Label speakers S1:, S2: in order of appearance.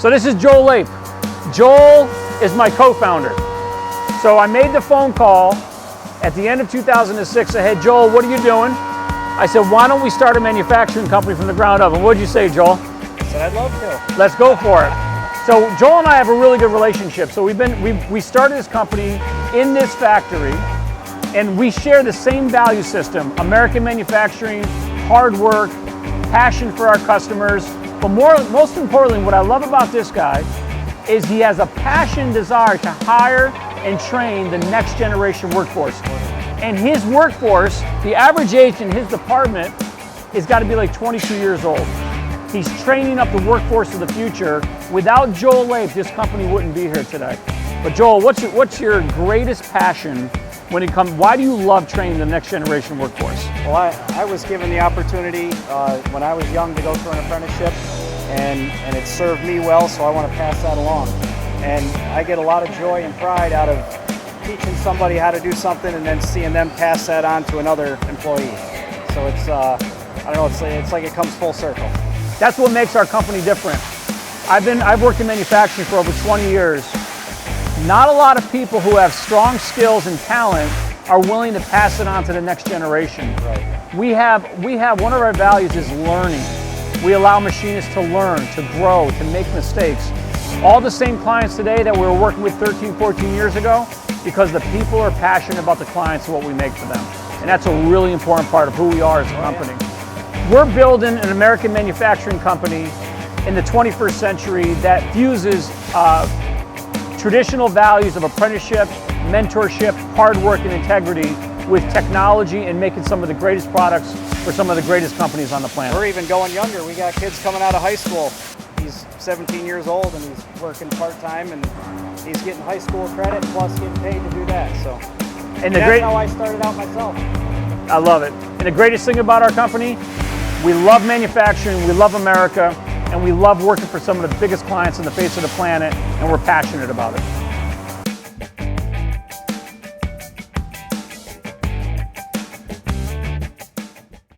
S1: So this is Joel Lape. Joel is my co-founder. So I made the phone call at the end of 2006. I said, hey, Joel, what are you doing? I said, why don't we start a manufacturing company from the ground up? And what'd you say, Joel?
S2: I said, I'd love to.
S1: Let's go for it. So Joel and I have a really good relationship. So we started this company in this factory, and we share the same value system: American manufacturing, hard work, passion for our customers. But most importantly, what I love about this guy is he has a passion, desire to hire and train the next generation workforce. And his workforce, the average age in his department has got to be like 22 years old. He's training up the workforce of the future. Without Joel Lape, this company wouldn't be here today. But Joel, what's your greatest passion when it comes? Why do you love training the next generation workforce?
S2: Well, I was given the opportunity when I was young to go through an apprenticeship, and it served me well, so I want to pass that along. And I get a lot of joy and pride out of teaching somebody how to do something and then seeing them pass that on to another employee. So it's, I don't know, it's like it comes full circle.
S1: That's what makes our company different. I've worked in manufacturing for over 20 years. Not a lot of people who have strong skills and talent are willing to pass it on to the next generation.
S2: Right.
S1: We have one of our values is learning. We allow machinists to learn, to grow, to make mistakes. All the same clients today that we were working with 13, 14 years ago, because the people are passionate about the clients and what we make for them. And that's a really important part of who we are as a company. We're building an American manufacturing company in the 21st century that fuses traditional values of apprenticeship, mentorship, hard work, and integrity with technology, and making some of the greatest products for some of the greatest companies on the planet.
S2: We're even going younger. We got kids coming out of high school. He's 17 years old and he's working part-time, and he's getting high school credit plus getting paid to do that. So that's how I started out myself.
S1: I love it. And the greatest thing about our company, we love manufacturing, we love America, and we love working for some of the biggest clients on the face of the planet, and we're passionate about it.